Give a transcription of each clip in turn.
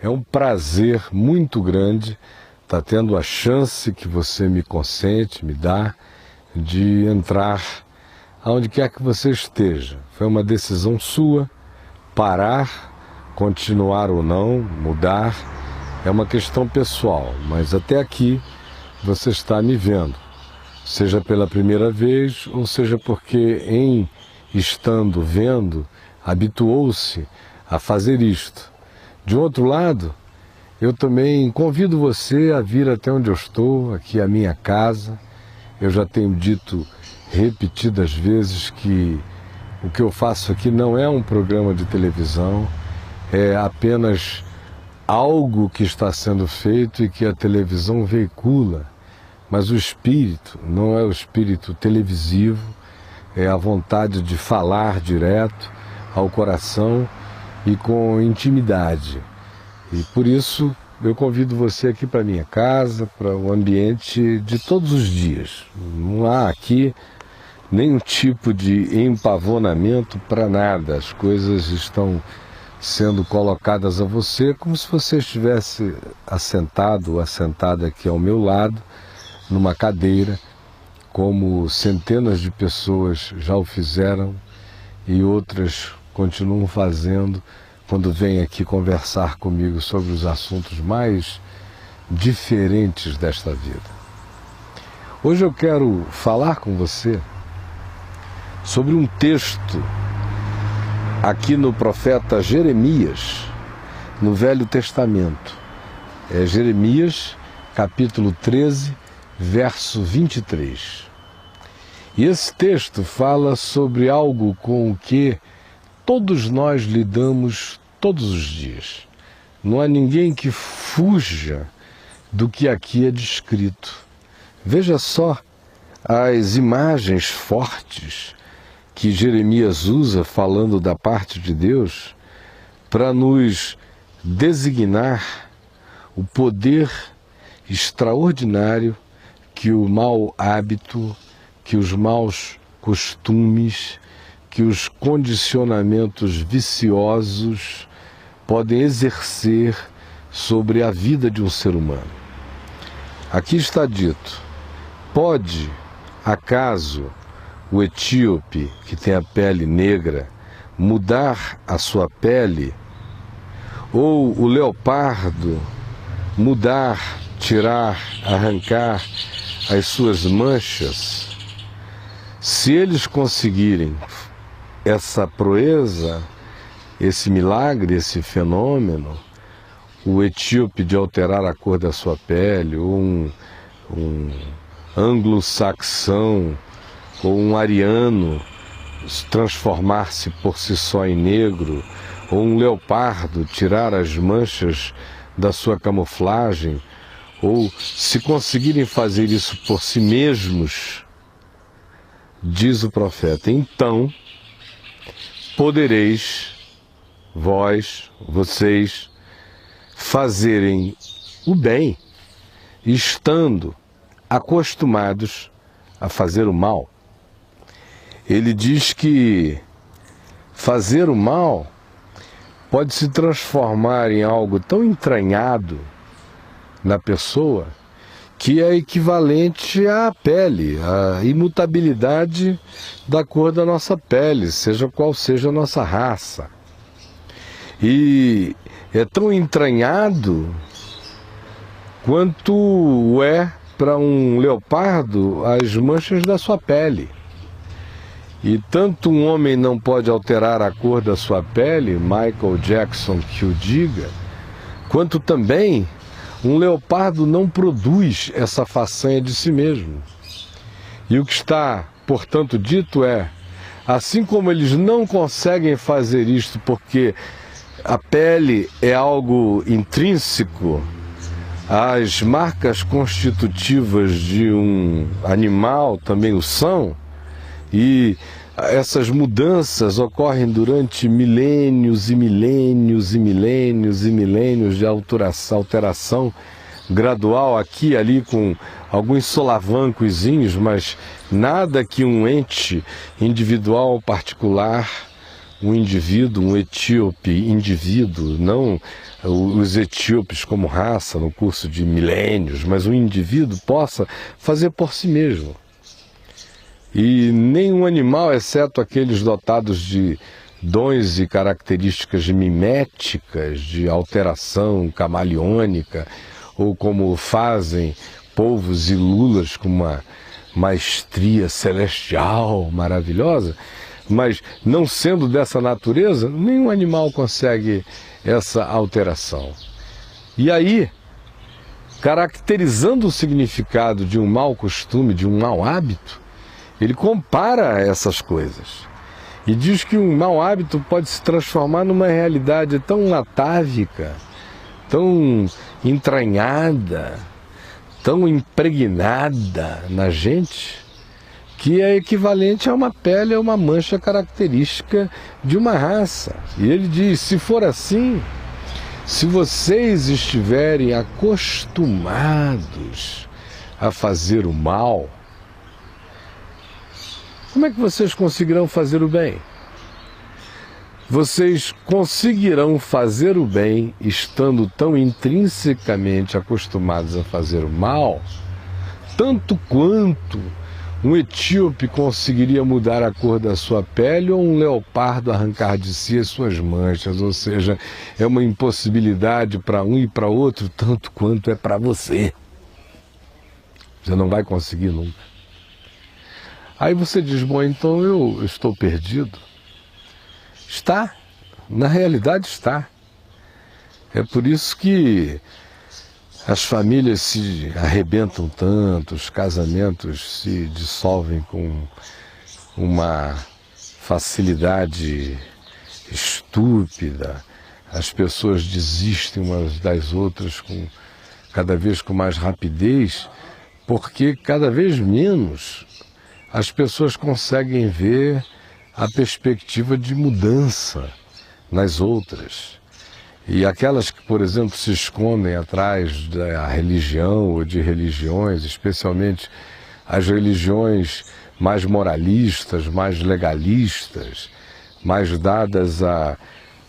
É um prazer muito grande estar tendo a chance que você me consente, me dá, de entrar aonde quer que você esteja. Foi uma decisão sua, parar, continuar ou não, mudar, é uma questão pessoal, mas até aqui você está me vendo, seja pela primeira vez ou seja porque em estando vendo, habituou-se a fazer isto. De outro lado, eu também convido você a vir até onde eu estou, aqui a minha casa. Eu já tenho dito repetidas vezes que o que eu faço aqui não é um programa de televisão, é apenas algo que está sendo feito e que a televisão veicula. Mas o espírito não é o espírito televisivo, é a vontade de falar direto ao coração e com intimidade. E por isso eu convido você aqui para minha casa, para o ambiente de todos os dias. Não há aqui nenhum tipo de empavonamento para nada. As coisas estão sendo colocadas a você como se você estivesse assentado ou assentada aqui ao meu lado, numa cadeira, como centenas de pessoas já o fizeram e outras continuam fazendo quando vêm aqui conversar comigo sobre os assuntos mais diferentes desta vida. Hoje eu quero falar com você sobre um texto aqui no profeta Jeremias, no Velho Testamento. É Jeremias, capítulo 13, verso 23. E esse texto fala sobre algo com o que todos nós lidamos todos os dias. Não há ninguém que fuja do que aqui é descrito. Veja só as imagens fortes que Jeremias usa falando da parte de Deus para nos designar o poder extraordinário que o mau hábito, que os maus costumes, que os condicionamentos viciosos podem exercer sobre a vida de um ser humano. Aqui está dito: pode acaso o etíope, que tem a pele negra, mudar a sua pele? Ou o leopardo mudar, tirar, arrancar as suas manchas? Se eles conseguirem essa proeza, esse milagre, esse fenômeno, o etíope de alterar a cor da sua pele, ou um anglo-saxão, ou um ariano transformar-se por si só em negro, ou um leopardo tirar as manchas da sua camuflagem, ou se conseguirem fazer isso por si mesmos, diz o profeta, então podereis vocês fazerem o bem, estando acostumados a fazer o mal. Ele diz que fazer o mal pode se transformar em algo tão entranhado na pessoa que é equivalente à pele, à imutabilidade da cor da nossa pele, seja qual seja a nossa raça. E é tão entranhado quanto é para um leopardo as manchas da sua pele. E tanto um homem não pode alterar a cor da sua pele, Michael Jackson que o diga, quanto também um leopardo não produz essa façanha de si mesmo. E o que está, portanto, dito é, assim como eles não conseguem fazer isto porque a pele é algo intrínseco, as marcas constitutivas de um animal também o são, e essas mudanças ocorrem durante milênios e milênios e milênios e milênios de alteração gradual aqui e ali com alguns solavancozinhos, mas nada que um ente individual particular, um indivíduo, um etíope indivíduo, não os etíopes como raça no curso de milênios, mas o indivíduo possa fazer por si mesmo. E nenhum animal, exceto aqueles dotados de dons e características miméticas, de alteração camaleônica, ou como fazem polvos e lulas com uma maestria celestial maravilhosa, mas não sendo dessa natureza, nenhum animal consegue essa alteração. E aí, caracterizando o significado de um mau costume, de um mau hábito, ele compara essas coisas e diz que um mau hábito pode se transformar numa realidade tão atávica, tão entranhada, tão impregnada na gente, que é equivalente a uma pele, a uma mancha característica de uma raça. E ele diz, se for assim, se vocês estiverem acostumados a fazer o mal, como é que vocês conseguirão fazer o bem? Vocês conseguirão fazer o bem estando tão intrinsecamente acostumados a fazer o mal, tanto quanto um etíope conseguiria mudar a cor da sua pele ou um leopardo arrancar de si as suas manchas, ou seja, é uma impossibilidade para um e para outro, tanto quanto é para você. Você não vai conseguir nunca. Aí você diz, bom, então eu estou perdido. Está, na realidade está. É por isso que as famílias se arrebentam tanto, os casamentos se dissolvem com uma facilidade estúpida, as pessoas desistem umas das outras cada vez com mais rapidez, porque cada vez menos as pessoas conseguem ver a perspectiva de mudança nas outras. E aquelas que, por exemplo, se escondem atrás da religião ou de religiões, especialmente as religiões mais moralistas, mais legalistas, mais dadas a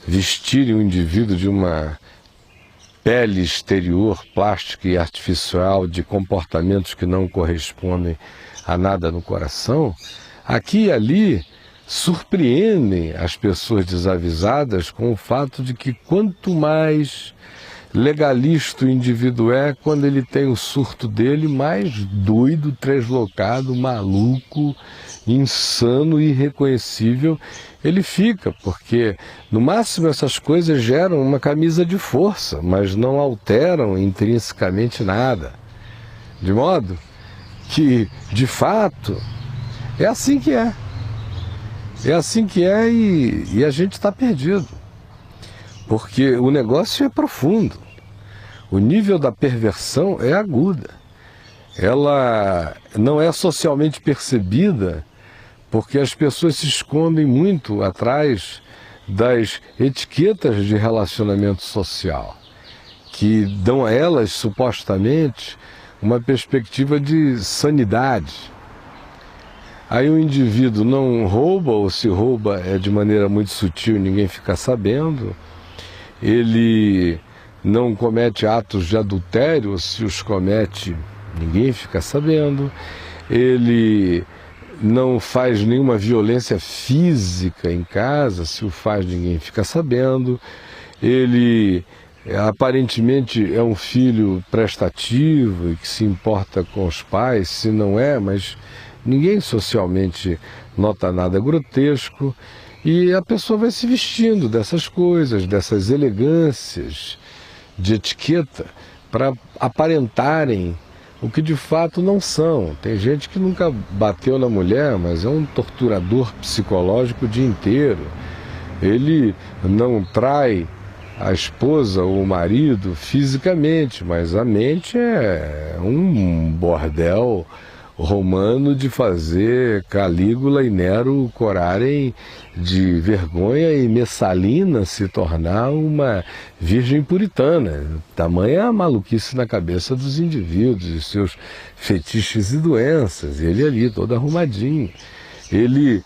vestirem o indivíduo de uma pele exterior, plástica e artificial, de comportamentos que não correspondem a nada no coração, aqui e ali surpreendem as pessoas desavisadas com o fato de que quanto mais legalista o indivíduo é, quando ele tem o surto dele, mais doido, translocado, maluco, insano, irreconhecível ele fica, porque no máximo essas coisas geram uma camisa de força, mas não alteram intrinsecamente nada. De modo que, de fato, é assim que é. É assim que é e a gente está perdido. Porque o negócio é profundo. O nível da perversão é aguda. Ela não é socialmente percebida porque as pessoas se escondem muito atrás das etiquetas de relacionamento social, que dão a elas, supostamente, uma perspectiva de sanidade. Aí o indivíduo não rouba, ou se rouba é de maneira muito sutil, ninguém fica sabendo. Ele não comete atos de adultério, ou se os comete, ninguém fica sabendo. Ele não faz nenhuma violência física em casa, se o faz, ninguém fica sabendo. Ele aparentemente é um filho prestativo e que se importa com os pais, se não é, mas ninguém socialmente nota nada grotesco. E a pessoa vai se vestindo dessas coisas, dessas elegâncias de etiqueta, para aparentarem o que de fato não são. Tem gente que nunca bateu na mulher, mas é um torturador psicológico o dia inteiro. Ele não trai a esposa ou o marido fisicamente, mas a mente é um bordel romano de fazer Calígula e Nero corarem de vergonha e Messalina se tornar uma virgem puritana. Tamanha a maluquice na cabeça dos indivíduos e seus fetiches e doenças. Ele ali, todo arrumadinho. Ele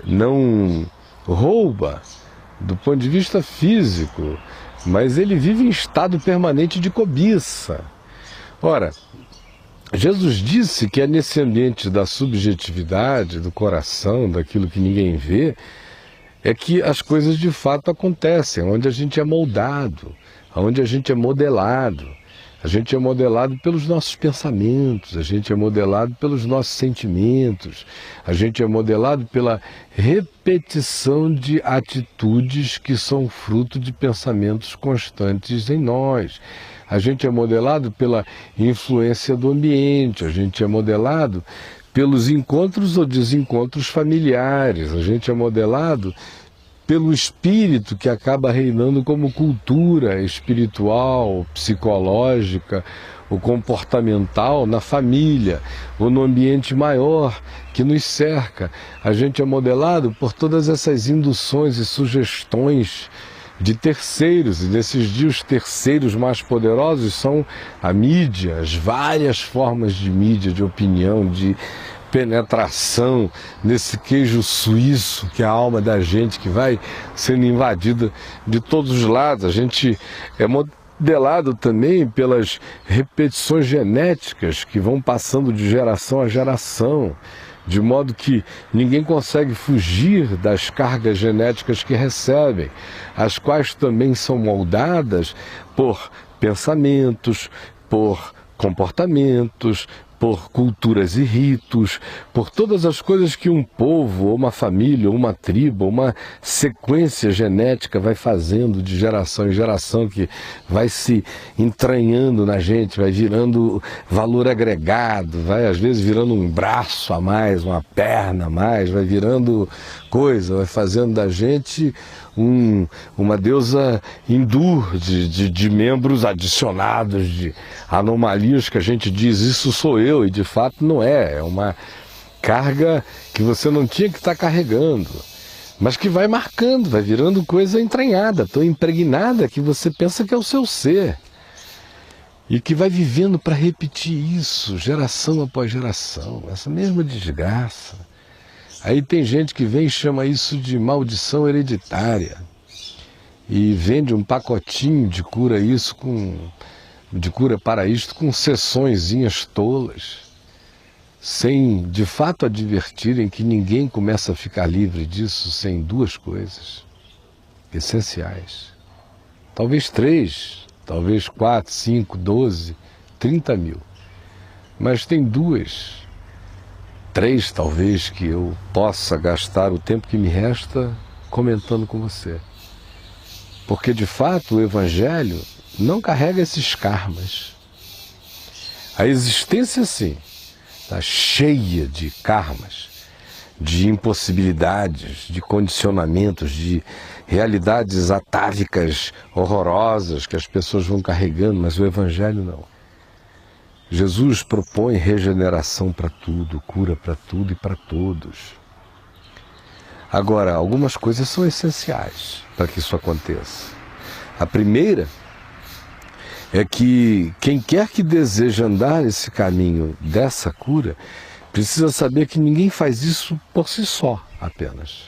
não rouba do ponto de vista físico, mas ele vive em estado permanente de cobiça. Ora, Jesus disse que é nesse ambiente da subjetividade, do coração, daquilo que ninguém vê, é que as coisas de fato acontecem, onde a gente é moldado, onde a gente é modelado. A gente é modelado pelos nossos pensamentos, a gente é modelado pelos nossos sentimentos, a gente é modelado pela repetição de atitudes que são fruto de pensamentos constantes em nós. A gente é modelado pela influência do ambiente, a gente é modelado pelos encontros ou desencontros familiares, a gente é modelado pelo espírito que acaba reinando como cultura espiritual, psicológica, ou comportamental na família, ou no ambiente maior que nos cerca. A gente é modelado por todas essas induções e sugestões de terceiros, e nesses dias os terceiros mais poderosos são a mídia, as várias formas de mídia, de opinião, de penetração nesse queijo suíço que é a alma da gente, que vai sendo invadida de todos os lados. A gente é modelado também pelas repetições genéticas que vão passando de geração a geração, de modo que ninguém consegue fugir das cargas genéticas que recebem, as quais também são moldadas por pensamentos, por comportamentos, por culturas e ritos, por todas as coisas que um povo, ou uma família, ou uma tribo, ou uma sequência genética vai fazendo de geração em geração, que vai se entranhando na gente, vai virando valor agregado, vai às vezes virando um braço a mais, uma perna a mais, vai virando coisa, vai fazendo da gente uma deusa hindu de membros adicionados, de anomalias que a gente diz, isso sou eu, e de fato não é. É uma carga que você não tinha que estar carregando, mas que vai marcando, vai virando coisa entranhada, tão impregnada que você pensa que é o seu ser, e que vai vivendo para repetir isso, geração após geração, essa mesma desgraça. Aí tem gente que vem e chama isso de maldição hereditária e vende um pacotinho de cura para isto com sessõezinhas tolas, sem de fato advertirem que ninguém começa a ficar livre disso sem duas coisas essenciais. Talvez 3, talvez 4, 5, 12, 30 mil. Mas tem 2, 3 talvez que eu possa gastar o tempo que me resta comentando com você. Porque de fato o Evangelho não carrega esses karmas. A existência sim está cheia de karmas, de impossibilidades, de condicionamentos, de realidades atávicas horrorosas que as pessoas vão carregando, mas o Evangelho não. Jesus propõe regeneração para tudo, cura para tudo e para todos. Agora, algumas coisas são essenciais para que isso aconteça. A primeira é que quem quer que deseje andar esse caminho dessa cura, precisa saber que ninguém faz isso por si só apenas.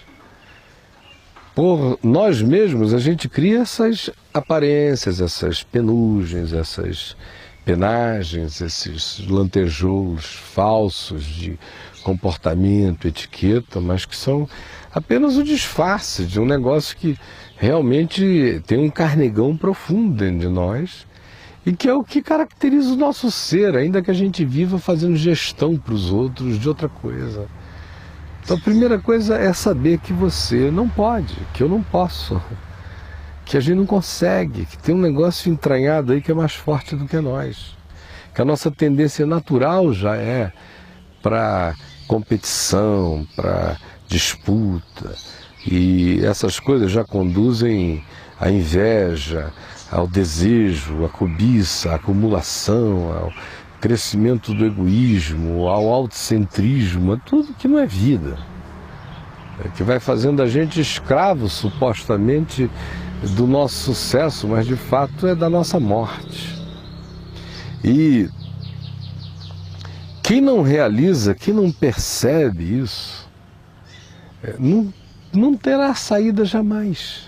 Por nós mesmos, a gente cria essas aparências, essas penugens, essas penagens, esses lantejoulos falsos de comportamento, etiqueta, mas que são apenas o disfarce de um negócio que realmente tem um carnegão profundo dentro de nós e que é o que caracteriza o nosso ser, ainda que a gente viva fazendo gestão para os outros de outra coisa. Então a primeira coisa é saber que você não pode, que eu não posso, que a gente não consegue, que tem um negócio entranhado aí que é mais forte do que nós, que a nossa tendência natural já é para competição, para disputa, e essas coisas já conduzem à inveja, ao desejo, à cobiça, à acumulação, ao crescimento do egoísmo, ao autocentrismo, a tudo que não é vida, que vai fazendo a gente escravo supostamente do nosso sucesso, mas de fato é da nossa morte. E quem não realiza, quem não percebe isso, não terá saída jamais.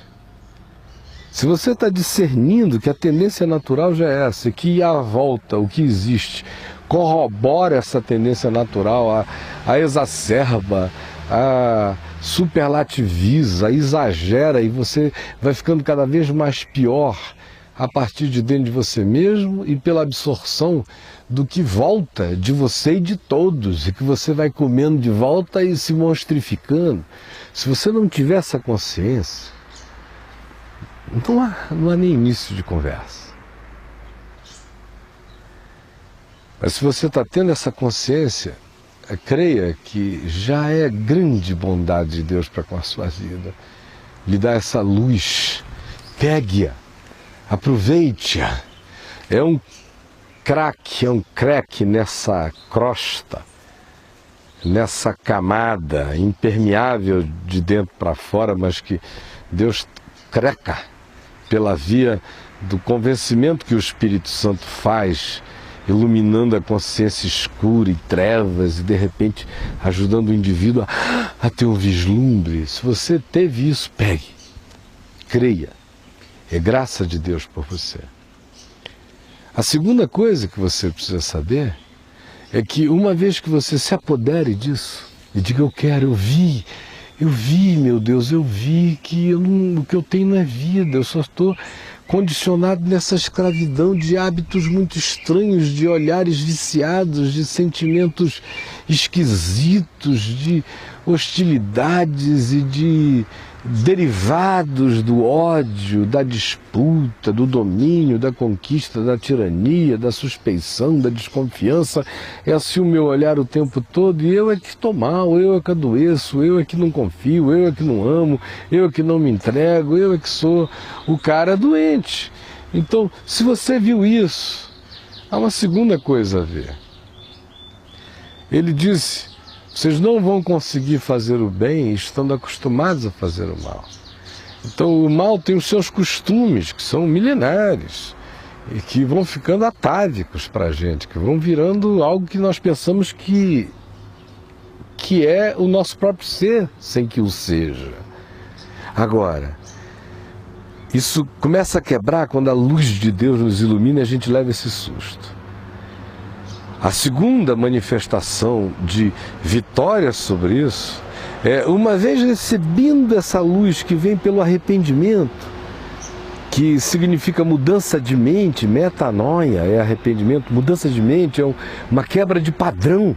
Se você está discernindo que a tendência natural já é essa, que à volta, o que existe, corrobora essa tendência natural, a exacerba, a superlativiza, exagera, e você vai ficando cada vez mais pior a partir de dentro de você mesmo e pela absorção do que volta de você e de todos, e que você vai comendo de volta e se monstrificando. Se você não tiver essa consciência, não há nem início de conversa. Mas se você está tendo essa consciência, creia que já é grande bondade de Deus para com a sua vida. Lhe dá essa luz, pegue-a, aproveite-a. É um crack nessa crosta, nessa camada impermeável de dentro para fora, mas que Deus creca pela via do convencimento que o Espírito Santo faz, iluminando a consciência escura e trevas e de repente ajudando o indivíduo a ter um vislumbre. Se você teve isso, pegue, creia, é graça de Deus por você. A segunda coisa que você precisa saber é que uma vez que você se apodere disso e diga: eu quero, eu vi, meu Deus, eu vi que o que eu tenho não é vida, eu só estou condicionado nessa escravidão de hábitos muito estranhos, de olhares viciados, de sentimentos esquisitos, de hostilidades e de derivados do ódio, da disputa, do domínio, da conquista, da tirania, da suspeição, da desconfiança. É assim o meu olhar o tempo todo, e eu é que estou mal, eu é que adoeço, eu é que não confio, eu é que não amo, eu é que não me entrego, eu é que sou o cara doente. Então, se você viu isso, há uma segunda coisa a ver. Ele disse: vocês não vão conseguir fazer o bem estando acostumados a fazer o mal. Então o mal tem os seus costumes, que são milenares, e que vão ficando atávicos para a gente, que vão virando algo que nós pensamos que é o nosso próprio ser, sem que o seja. Agora, isso começa a quebrar quando a luz de Deus nos ilumina e a gente leva esse susto. A segunda manifestação de vitória sobre isso é, uma vez recebendo essa luz que vem pelo arrependimento, que significa mudança de mente, metanoia é arrependimento, mudança de mente é uma quebra de padrão.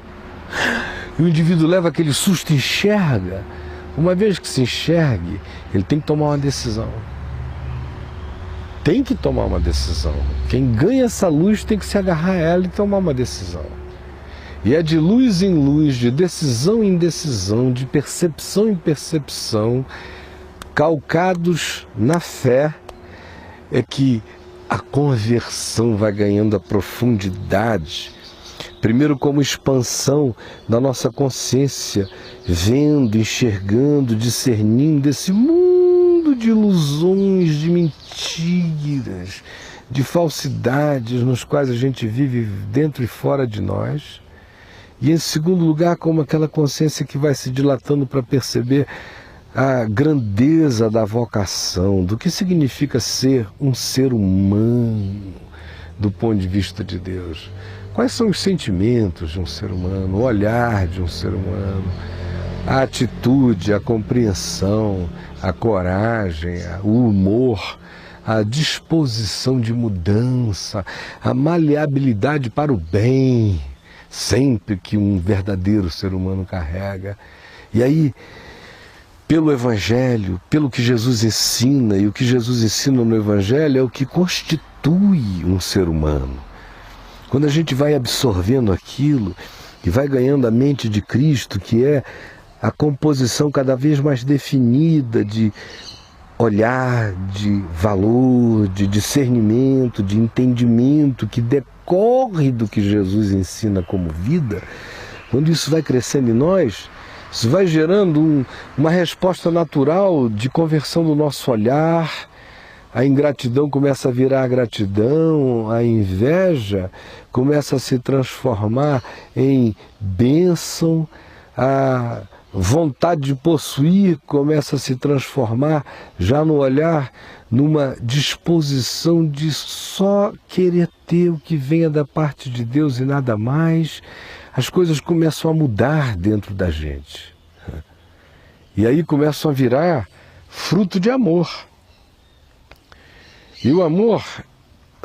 E o indivíduo leva aquele susto e enxerga. Uma vez que se enxergue, ele tem que tomar uma decisão. Tem que tomar uma decisão. Quem ganha essa luz tem que se agarrar a ela e tomar uma decisão. E é de luz em luz, de decisão em decisão, de percepção em percepção, calcados na fé, é que a conversão vai ganhando a profundidade. Primeiro, como expansão da nossa consciência, vendo, enxergando, discernindo esse mundo de ilusões, de mentiras, de falsidades nos quais a gente vive dentro e fora de nós. E em segundo lugar, como aquela consciência que vai se dilatando para perceber a grandeza da vocação, do que significa ser um ser humano do ponto de vista de Deus. Quais são os sentimentos de um ser humano, o olhar de um ser humano, a atitude, a compreensão, a coragem, o humor, a disposição de mudança, a maleabilidade para o bem, sempre que um verdadeiro ser humano carrega. E aí, pelo Evangelho, pelo que Jesus ensina, e o que Jesus ensina no Evangelho é o que constitui um ser humano. Quando a gente vai absorvendo aquilo e vai ganhando a mente de Cristo, que é a composição cada vez mais definida de olhar, de valor, de discernimento, de entendimento que decorre do que Jesus ensina como vida, quando isso vai crescendo em nós, isso vai gerando uma resposta natural de conversão do nosso olhar. A ingratidão começa a virar gratidão, a inveja começa a se transformar em bênção, a vontade de possuir começa a se transformar já no olhar, numa disposição de só querer ter o que venha da parte de Deus e nada mais. As coisas começam a mudar dentro da gente. E aí começam a virar fruto de amor. E o amor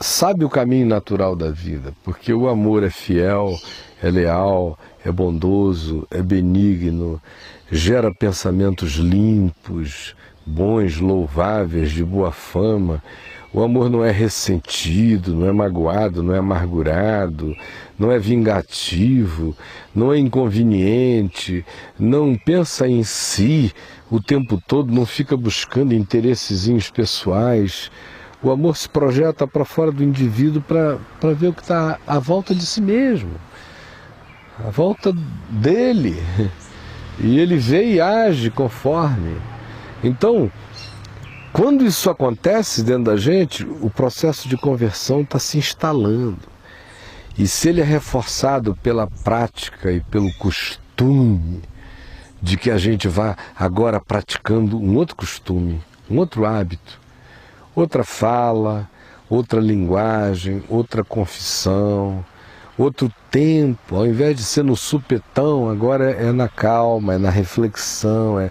sabe o caminho natural da vida, porque o amor é fiel, é leal, é bondoso, é benigno, gera pensamentos limpos, bons, louváveis, de boa fama. O amor não é ressentido, não é magoado, não é amargurado, não é vingativo, não é inconveniente, não pensa em si o tempo todo, não fica buscando interessezinhos pessoais. O amor se projeta para fora do indivíduo para ver o que está à volta de si mesmo, à volta dele. E ele vê e age conforme. Então, quando isso acontece dentro da gente, o processo de conversão está se instalando. E se ele é reforçado pela prática e pelo costume de que a gente vá agora praticando um outro costume, um outro hábito, outra fala, outra linguagem, outra confissão, outro tempo, ao invés de ser no supetão, agora é na calma, é na reflexão,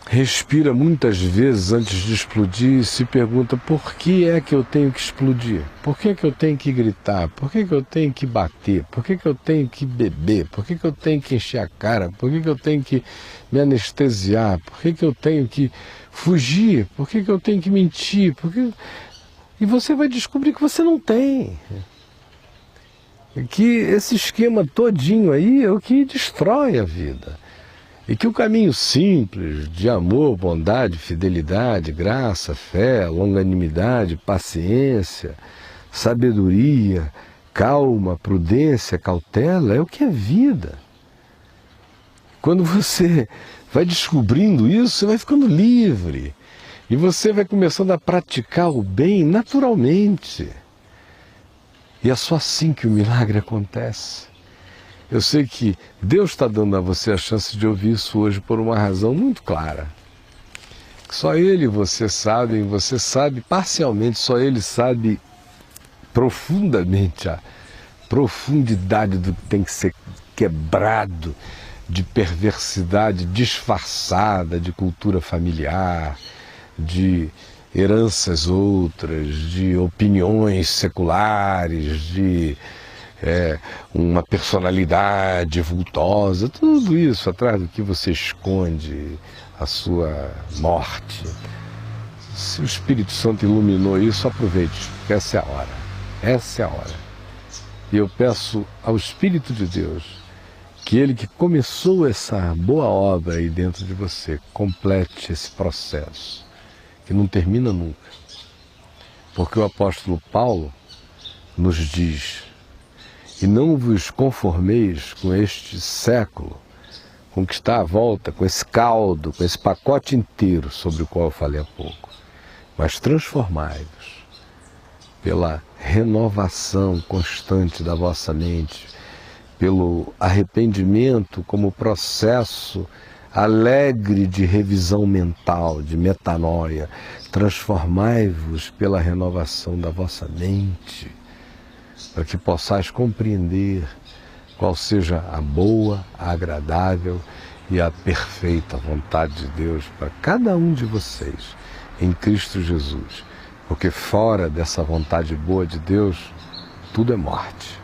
respira muitas vezes antes de explodir e se pergunta: por que é que eu tenho que explodir? Por que é que eu tenho que gritar? Por que é que eu tenho que bater? Por que é que eu tenho que beber? Por que é que eu tenho que encher a cara? Por que é que eu tenho que me anestesiar? Por que é que eu tenho que fugir? Por que é que eu tenho que mentir? E você vai descobrir que você não tem. Que esse esquema todinho aí é o que destrói a vida. E que o caminho simples de amor, bondade, fidelidade, graça, fé, longanimidade, paciência, sabedoria, calma, prudência, cautela, é o que é vida. Quando você vai descobrindo isso, você vai ficando livre. E você vai começando a praticar o bem naturalmente. E é só assim que o milagre acontece. Eu sei que Deus está dando a você a chance de ouvir isso hoje por uma razão muito clara. Só Ele você sabe parcialmente, só Ele sabe profundamente a profundidade do que tem que ser quebrado, de perversidade disfarçada, de cultura familiar, de heranças outras, de opiniões seculares, de uma personalidade vultosa, tudo isso atrás do que você esconde a sua morte. Se o Espírito Santo iluminou isso, aproveite, porque essa é a hora. Essa é a hora. E eu peço ao Espírito de Deus que Ele que começou essa boa obra aí dentro de você, complete esse processo, que não termina nunca. Porque o apóstolo Paulo nos diz: e não vos conformeis com este século, com o que está à volta, com esse caldo, com esse pacote inteiro sobre o qual eu falei há pouco, mas transformai-vos pela renovação constante da vossa mente, pelo arrependimento como processo alegre de revisão mental, de metanoia. Transformai-vos pela renovação da vossa mente, para que possais compreender qual seja a boa, a agradável e a perfeita vontade de Deus para cada um de vocês em Cristo Jesus. Porque fora dessa vontade boa de Deus, tudo é morte.